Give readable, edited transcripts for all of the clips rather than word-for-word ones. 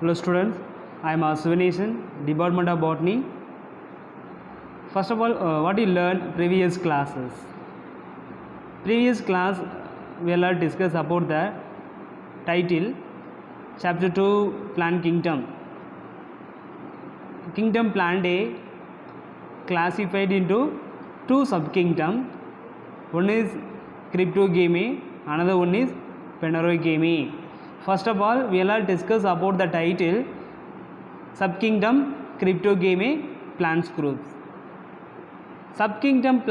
Hello students, I am Aswanation, Department of Botany. First of all, what you learned previous classes. Previous class we will discuss about the title Chapter 2 Plant Kingdom. Kingdom plant A classified into two subkingdom. One is cryptogamy, another one is phanerogamy. First of all, we will discuss about the title subkingdom cryptogamy plants groups. Subkingdom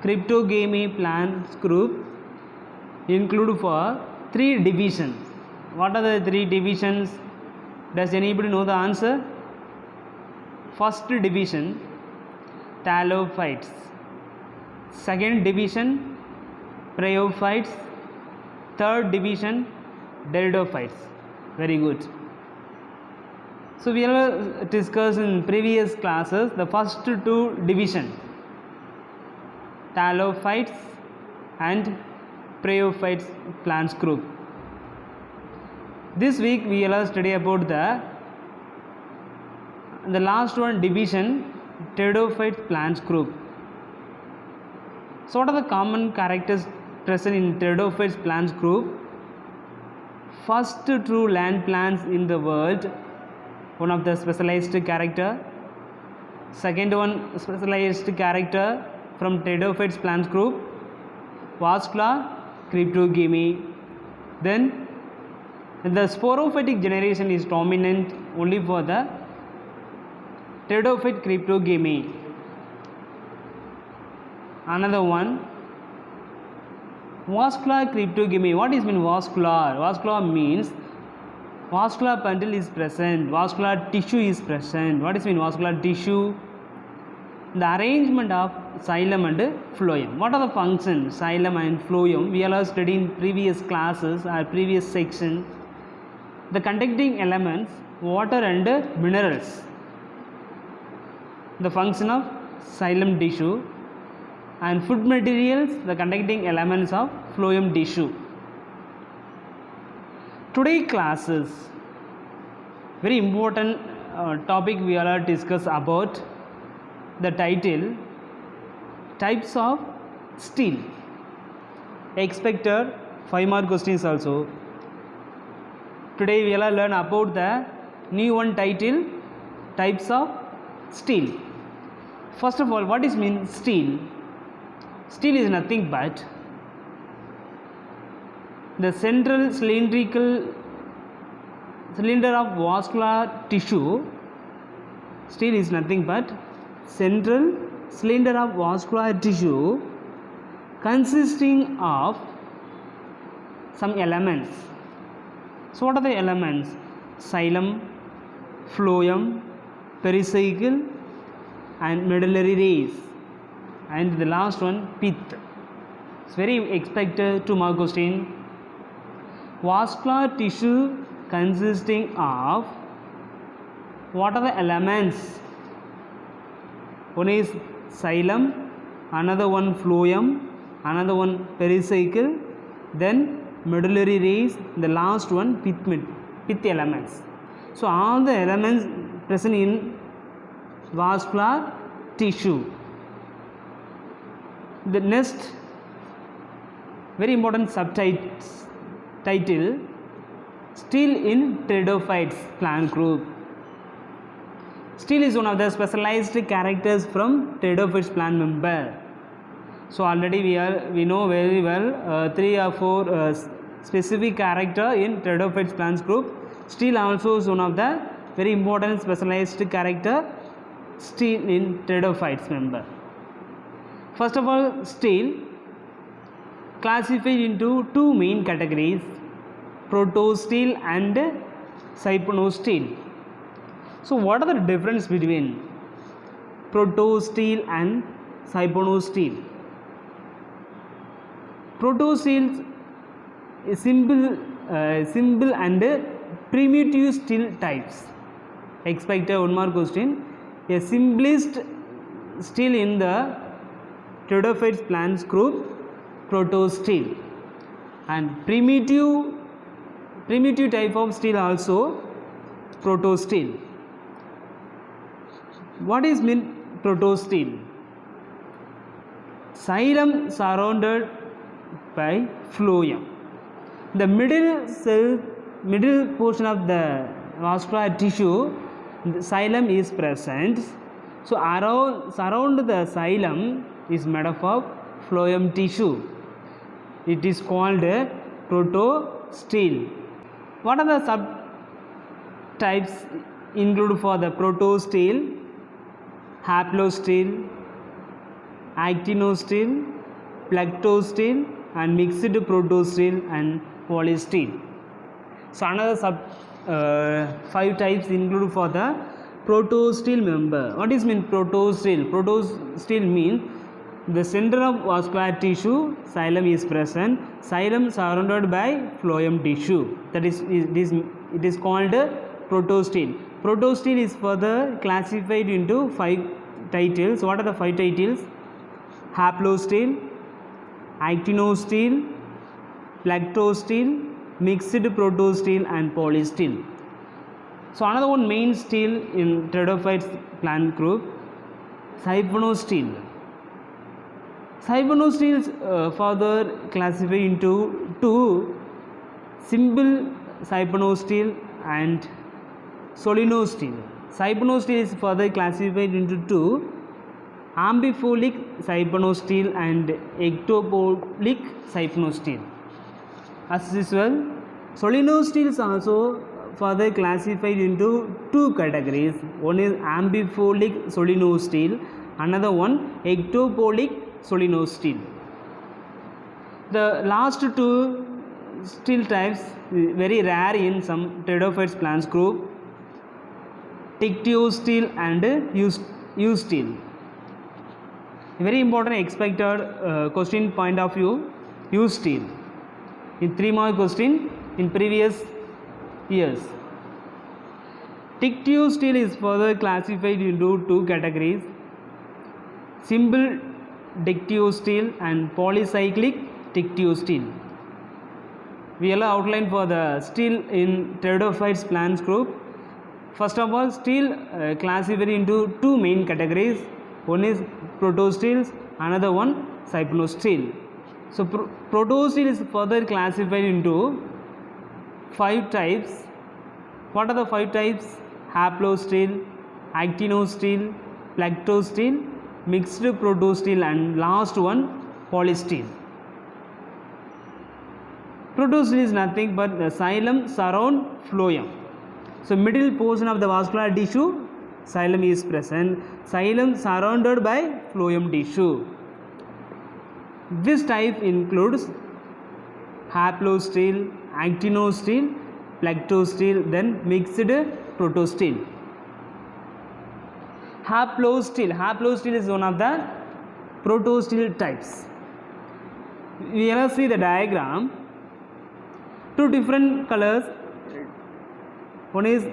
cryptogamy plants group include for three divisions. What are the three divisions? Does anybody know the answer? First division, talophytes. Second division, bryophytes. Third division, pteridophytes. Very good. So we will discuss in previous classes the first two division, talophytes and bryophytes plants group. This week we will study about the last one division, pteridophytes plants group. So what are the common characters present in pteridophytes plants group? First true land plants in the world, one of the specialized character. Second one specialized character from pteridophytes plants group, vascular cryptogamy. Then the sporophytic generation is dominant only for the pteridophyte cryptogamy. Another one, vascular cryptogamy. What is mean vascular? Vascular means vascular bundle is present, vascular tissue is present. What is mean vascular tissue? The arrangement of xylem and phloem. What are the functions xylem and phloem? We are studying previous classes or previous section. The conducting elements, water and minerals. The function of xylem tissue, and food materials, the conducting elements of phloem tissue. Today classes, very important topic we are discuss about the title types of stele. Expected 5 mark questions also. Today we will learn about the new one title types of stele. First of all, what is mean stele? Stele is nothing but the central cylinder of vascular tissue. Stele is nothing but central cylinder of vascular tissue consisting of some elements. So what are the elements? Xylem, phloem, pericycle and medullary rays, and the last one pith. It's very expected 2 mark question. Vascular tissue consisting of what are the elements? One is xylem, another one phloem, another one pericycle, then medullary rays, the last one pith elements. So all the elements present in vascular tissue. The next very important subtitle, stele in pteridophytes plant group. Stele is one of the specialized characters from pteridophytes plant member. So already we know very well 3 or 4 specific character in pteridophytes plants group. Stele also is one of the very important specialized character stele in pteridophytes member. First of all, stele classified into two main categories, protostele and hypnostele. So what are the difference between protostele and hypnostele? Protostele is simple and primitive stele types. Expected 1 mark question. A simplest stele in the pteridophytes plants group, protostele, and primitive type of stele also protostele. What is mean protostele? Xylem surrounded by phloem. The middle portion of the vascular tissue, the xylem is present. So surround the xylem is made up of phloem tissue. It is called protostele. What are the subtypes included for the protostele? Haplostele, actinostele, plectostele, and mixed protostele and polystele. So another 5 types included for the protostele member. What is mean protostele? Protostele means the center of vascular tissue, xylem is present. Xylem surrounded by phloem tissue. That is it is called protostele. Protostele is further classified into 5 titles. What are the 5 titles? Haplostele, actinostele, plectostele, mixed protostele, and polystele. So another one main stele in pteridophytes plant group, siphonostele. Siphonostele is further classified into 2, simple siphonostele and solenostele. Siphonostele is further classified into 2, ambifolic siphonostele and ectopolic siphonostele. As usual, solenostele is also further classified into 2 categories. One is ambifolic solenostele, another one ectopolic solenostele. The last 2 stele types very rare in some pteridophytes plants group, Tictiostele and Eustele. Very important expected question point of view, Eustele. In 3 mark question in previous years. Tictiostele is further classified into 2 categories, simple dictiostele and polycyclic tictiostele. We will outline for the stele in pteridophytes plants group. First of all, stele classified into 2 main categories. One is protosteles, another one siphonostele. So protostele is further classified into 5 types. What are the 5 types? Haplostele, actinostele, plectostele, mixed protostele, and last one polystele. Protostele is nothing but the xylem surround phloem. So middle portion of the vascular tissue, xylem is present. Xylem surrounded by phloem tissue. This type includes haplostele, actinostele, plectostele, then mixed protostele. Haplostele is one of the protostele types. We will see the diagram. 2 different colors. One is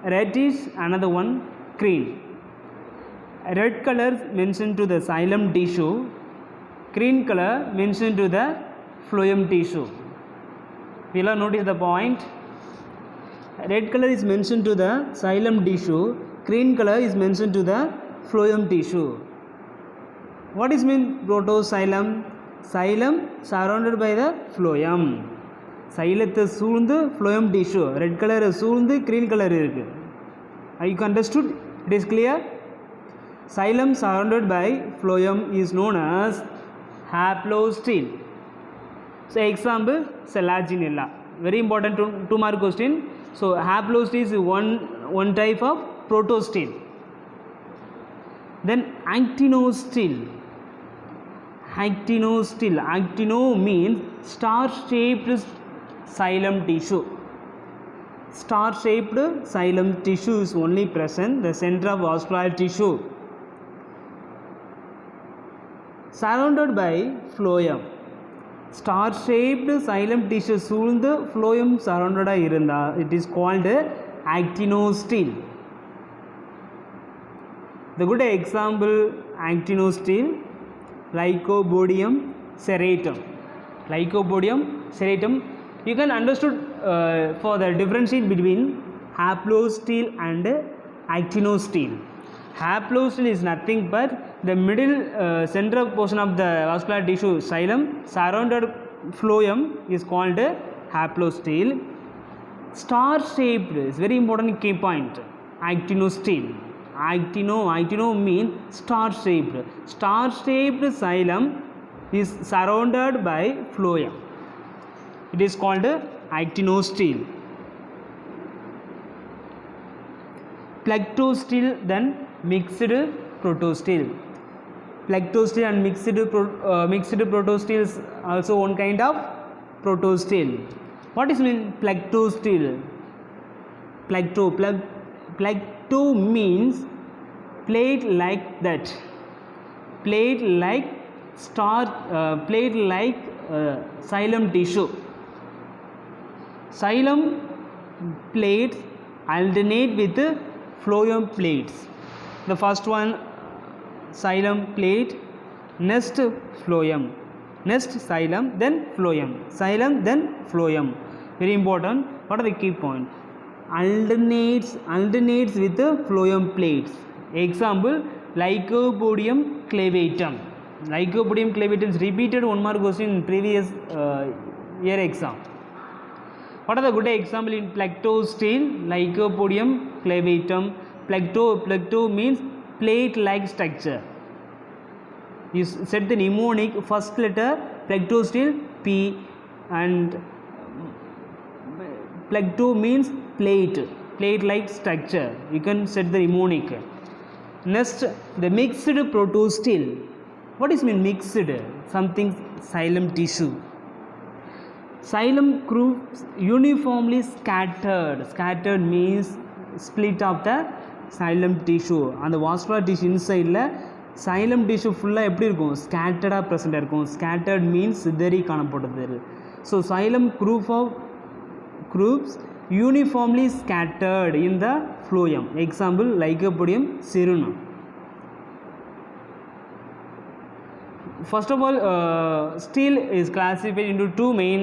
reddish, another one green. Red color mentioned to the xylem tissue, green color mentioned to the phloem tissue. We will notice the point. Red color is mentioned to the xylem tissue, green color is mentioned to the phloem tissue. What is mean protoxylem? Xylem surrounded by the phloem. Xylete சூழ்ந்து phloem tissue, red color சூழ்ந்து green color இருக்கு. You understood? It is clear? Xylem surrounded by phloem is known as haplostele. So example, Selaginella. Very important 2 mark question. So haplostele is one type of protostele. Then actinostele. Actino means star-shaped xylem tissue. Star-shaped xylem tissue is only present the center of vascular tissue, surrounded by phloem. Star-shaped xylem tissue சூழ்ந்து phloem surrounded இருந்தா it is called actinostele. The good example actinostele, Lycobodium serratum. Lycobodium serratum. You can understood for the differentiate between haplostele and actinostele. Haplostele is nothing but the middle central portion of the vascular tissue xylem surrounded phloem is called haplostele. Star shaped is very important key point. Actinostele. Actino means star shaped. Star shaped xylem is surrounded by phloem. It is called actinostele. Plectostele, then mixed protostele. Plectostele and mixed protostele is also one kind of protostele. What is mean plectostele? Plecto means plate like that. Plate like xylem tissue. Xylem plates alternate with phloem plates. The first one xylem plate, next phloem, next xylem, then phloem, xylem, then phloem. Very important. What are the key points? Alternates with the phloem plates. Example, Lycopodium clavatum. Lycopodium clavatum is repeated one more question in previous year exam. What are the good example in plectostele? Lycopodium clavatum. Plecto means plate like structure. You set the mnemonic first letter plectostele P, and plecto means plate like structure. You can set the mnemonic. Next, the mixed protostele. What is mean mixed? Something xylem tissue. Xylem groups uniformly scattered. Scattered means split of the xylem tissue. And the vascular tissue inside la xylem tissue fulla eppadi irukum? Scattered ah present irukum. Scattered means சிதறி காணப்படுதல். So xylem groups uniformly scattered in the phloem. Example, Lycopodium ceruleum. First of all, stele is classified into two main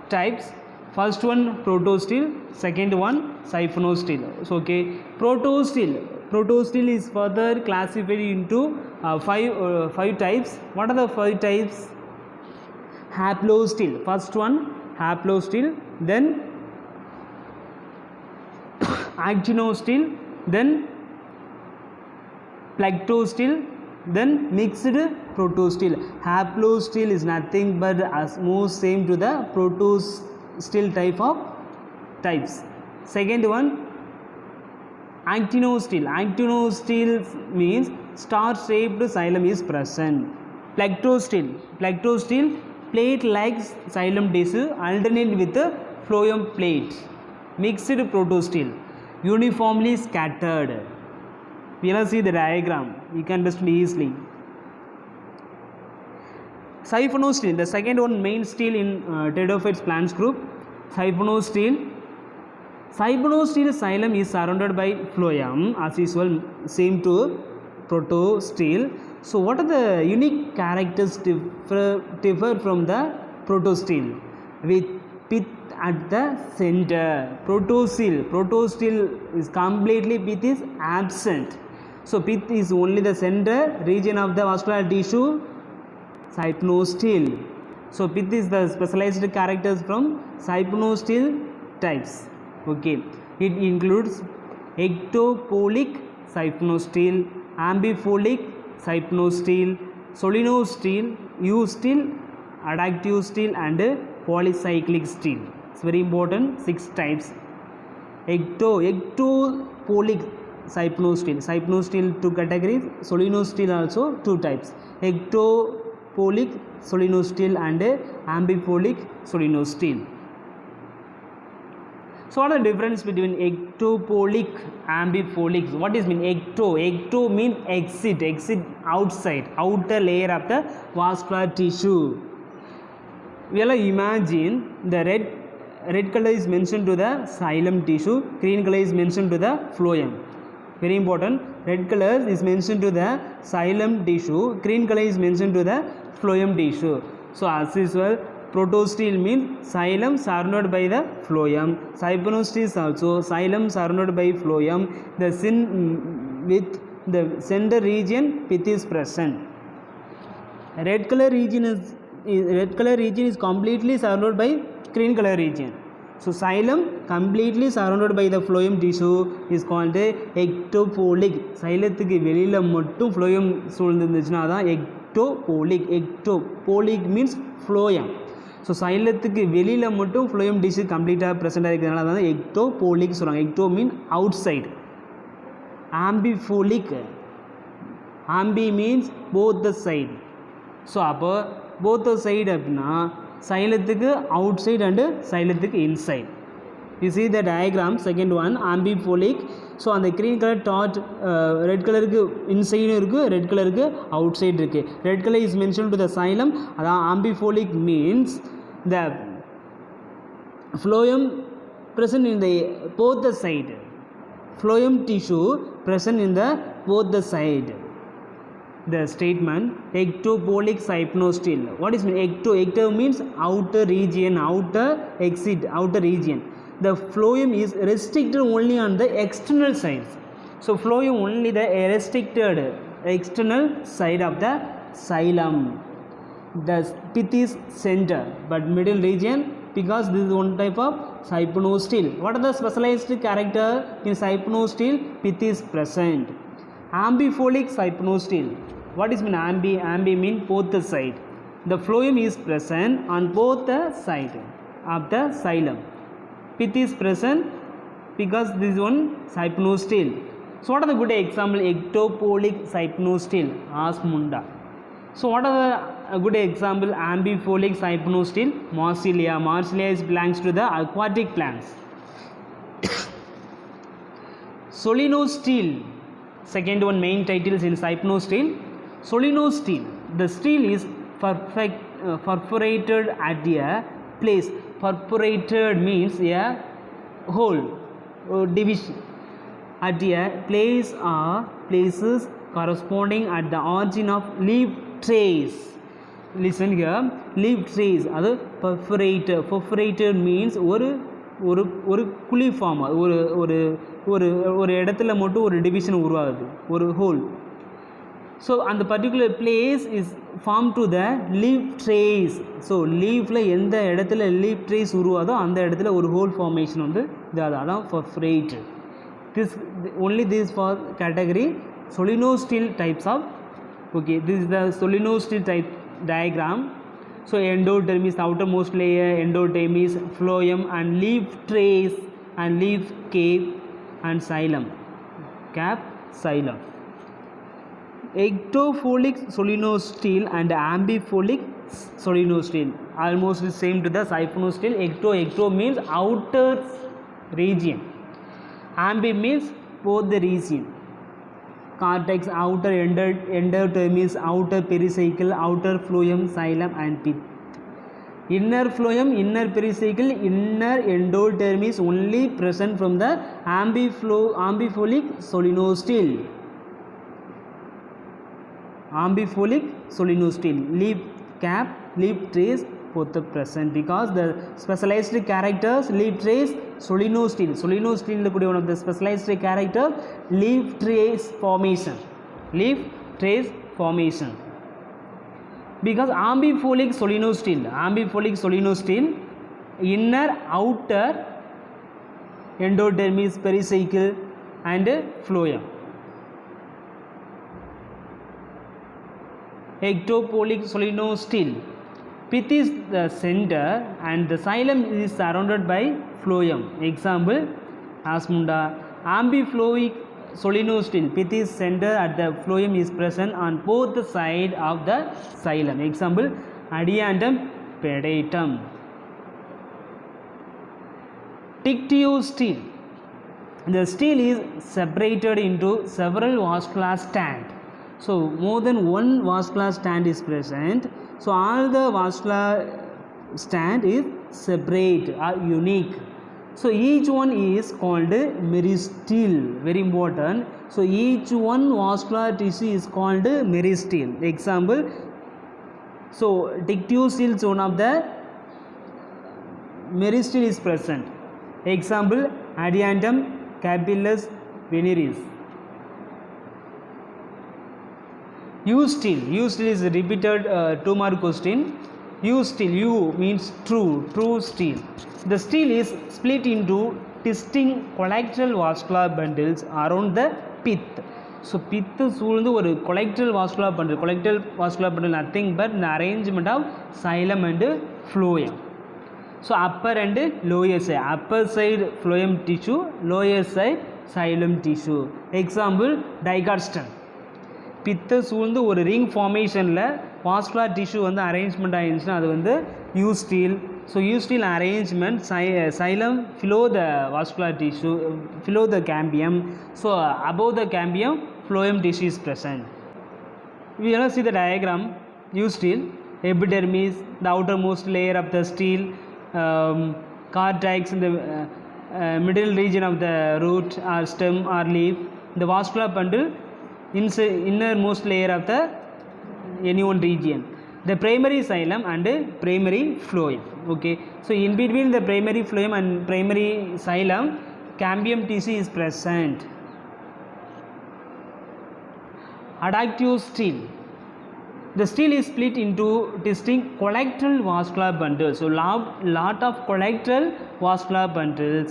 types. First one protostele, second one siphonostele. So okay, protostele is further classified into five types. What are the 5 types? Haplostele. First one haplostele, then actinostele, then plectostele, then mixed protostele. Haplostele is nothing but most same to the protostele types. Second one actinostele. Actinostele means star shaped xylem is present. Plectostele plate like xylem tissue alternate with the phloem plate. Mixed protostele uniformly scattered. We will see the diagram. You can understand easily. Siphonostele, the second one main stele in pteridophytes plants group. Siphonostele xylem is surrounded by phloem as usual, same to protostele. So what are the unique characters differ from the protostele? With pith at the center. Protostele is completely pith is absent. So pith is only the center region of the vascular tissue. Siphonostele. So pith is the specialized characters from siphonostele types. Okay, it includes ectopolic siphonostele, ambifolic siphonostele, solenostele, eustele, adductive stele, and polycyclic stele. It's very important. 6 types. Ectopolic siphonostele 2 categories. Solenostele also 2 types. Ectopolic solenostele and ambifolic solenostele. So what are the difference between ectopolic ambifolic? What is mean ecto means exit outside, outer layer of the vascular tissue. We will imagine the red color is mentioned to the xylem tissue, green color is mentioned to the phloem. Very important. Red color is mentioned to the xylem tissue, green color is mentioned to the phloem tissue. So as usual, Protostele means xylem surrounded by the phloem. Cyprinostele is also xylem surrounded by phloem. The with the center region pith is present. Red color region is completely surrounded by green color region. So xylem completely surrounded by the phloem tissue is called ectopolic. Xylethukku velila mattum phloem சூழ்ந்திருந்துச்சுனா அதான் ectopolic. Ectopolic means phloem. So சைலத்துக்கு வெளியில் மட்டும் phloem dish கம்ப்ளீட்டாக ப்ரெசென்ட்டாக இருக்கிறதுனால அதான் ectophloic சொல்கிறாங்க. Ecto mean outside. Amphiphloic, amphi means both the side. So அப்போ both the side அப்படின்னா சைலத்துக்கு அவுட் சைடு அண்டு சைலத்துக்கு inside. You see the diagram, second one, amphiphloic. So அந்த க்ரீன் கலர் டாட் ரெட் கலருக்கு இன்சைடும் இருக்குது, red கலருக்கு outside இருக்குது. Red colour is mention to the xylem. அதான் amphiphloic means the phloem present in the both the side. Phloem tissue present in the both the side. The statement ectopolic cyprinostele. What is mean ecto? Ecto means outer region, outer exit, outer region. The phloem is restricted only on the external sides. So phloem only the restricted external side of the xylem. The pith is center, but middle region, because this is one type of cyprinostele. What are the specialized character in cyprinostele? Pith is present. Ambipholic cyprinostele. What is mean ambi? Ambi mean both the side. The phloem is present on both the side of the xylem. Pith is present because this one cyprinostele. So what are the good example? Ectopolic cyprinostele, Asmunda. So what are the good example? Ambipholic cyprinostele, Marsilia. Marsilia is belongs to the aquatic plants. Solenostele. Second one main titles in cyprinostele. Solenostele. The stele is perforated at a place. Perforated means a hole or division at a place or places corresponding at the origin of leaf trays. Listen here, leaf trays. அது perforated. Perforated means ஒரு குழி form, ஒரு ஒரு ஒரு ஒரு இடத்துல மட்டும் ஒரு டிவிஷன் உருவாகுது, ஒரு ஹோல். ஸோ அந்த particular place is form to the leaf trace. So லீஃபில் எந்த இடத்துல லீஃப் ட்ரேஸ் உருவாதோ அந்த இடத்துல ஒரு ஹோல் ஃபார்மேஷன் வந்து இது அதான் perforated. This only this for category solenostele types of. Okay, this is the solenostele type diagram. So endoderm is outermost layer, endoderm is phloem and leaf trays and leaf cape and xylem, cap xylem. Ectopholic solenostele and ambipholic solenostele almost the same to the cyprinostele. Ecto means outer region, ambi means both the region. Cortex, outer endodermis, outer pericycle, outer phloem, xylem and pith. Inner phloem, inner pericycle, inner endodermis only present from the ambipholic solenostele. Ambipholic solenostele. Leaf cap, leaf trays both are present because the specialized characters leaf trays, solenostele. Solenostele could be one of the specialized character, leaf trays formation. Leaf trays formation. Because ambipholic solenostele, inner outer endodermis, pericycle and phloem. Ectopolic solenostele. Pith is the center and the xylem is surrounded by phloem. Example, Asmunda. Ambiphloic solenostele. Pith is center at the phloem is present on both the side of the xylem. Example, Adiantum pedatum. Dictyostele. The stele is separated into several vascular stand. So more than one vascular stand is present. So all the vascular stand is separate or unique. So each one is called meristele. Very important. So each one vascular tissue is called meristele. Example, so dictyostele is one of the Meristyle is present. Example, adiantum, capillus, veneris. Eustele. Eustele is a repeated 2-mark question. Eustele, U means true stele. The stele is split into distinct collateral vascular bundles around the pith. So pith சூழ்ந்து ஒரு collateral vascular bundle nothing but the arrangement of xylem and phloem. So upper and lower side, upper side phloem tissue, lower side xylem tissue. Example, dicot stem. பித்த சூழ்ந்து ஒரு ring ஃபார்மேஷனில் vascular tissue வந்து arrangement ஆகிருந்துச்சுன்னா அது வந்து eustele. So eustele arrangement xylem phloem the vascular tissue, phloem the cambium. So above the cambium phloem tissue is present. We will see the diagram. Eustele, epidermis, the outermost layer of the stele, cortex in the middle region of the root or stem or leaf, the vascular bundle innermost layer of the any one region, the primary xylem and primary phloem. Okay, so in between the primary phloem and primary xylem, cambium tissue is present. Adductive stele. The stele is split into distinct collateral vascular bundles. So lot of collateral vascular bundles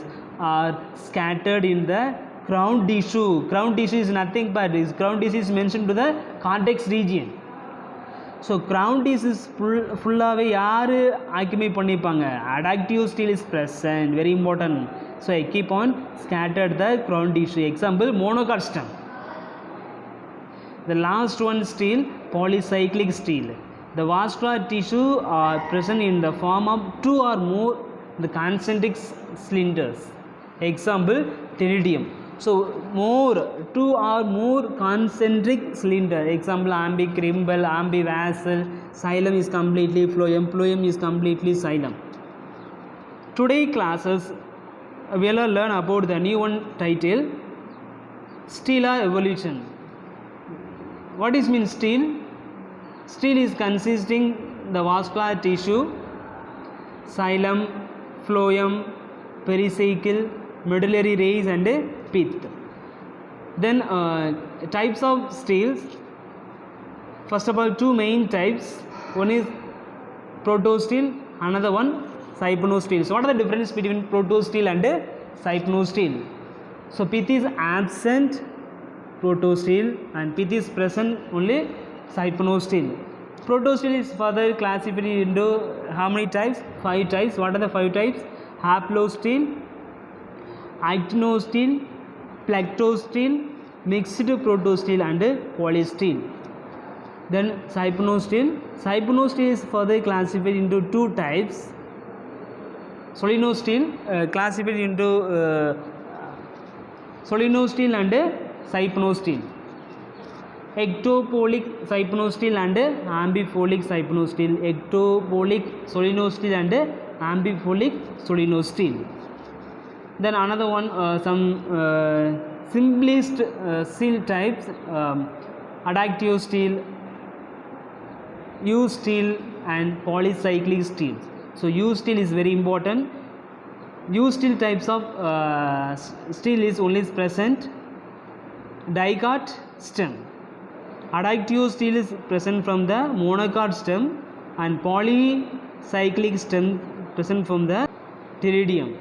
are scattered in the crown tissue. Crown tissue is nothing but this crown tissue is mentioned to the cortex region. So crown tissue is full-ஆவே யார் ஆக்குமை பண்ணிப்பாங்க? Adductive stele is present, very important. So I keep on scattered the crown tissue. Example, monocot stem. The last one stele, polycyclic stele. The vascular tissue are present in the form of 2 or more the concentric cylinders. Example, pterygium. So more 2 or more concentric cylinder. Example, ambicrimble, ambivasal. Xylem is completely phloem, phloem is completely xylem. Today classes we will learn about the new one title, stela evolution. What is mean stele? Stele is consisting the vascular tissue, xylem, phloem, pericycle, medullary rays and pith. Then types of steles. First of all, 2 main types. One is protostele, another one hypnostele. So what are the difference between protostele and hypnostele? So pith is absent protostele and pith is present only hypnostele. Protostele is further classified into how many types? 5 types. What are the 5 types? Haplostele, actinostele, plectostele, mixed protostele and polystele. Then hypnostele. Hypnostele is further classified into 2 types. Solenostele classified into solenostele and hypnostele. Ectopolic hypnostele and ambifolic hypnostele. Ectopolic solenostele and ambifolic solenostele. Then another one, some simplest stele types, adductive stele, Eustele and polycyclic stele. So Eustele is very important. Eustele types of stele is only present dicot stem. Adductive stele is present from the monocot stem and polycyclic stem present from the pterygium.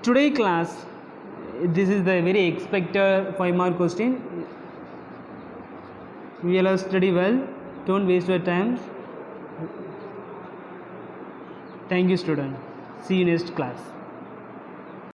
Today class, this is the very expected 5-mark question. We will study well. Don't waste your time. Thank you, student. See you next class.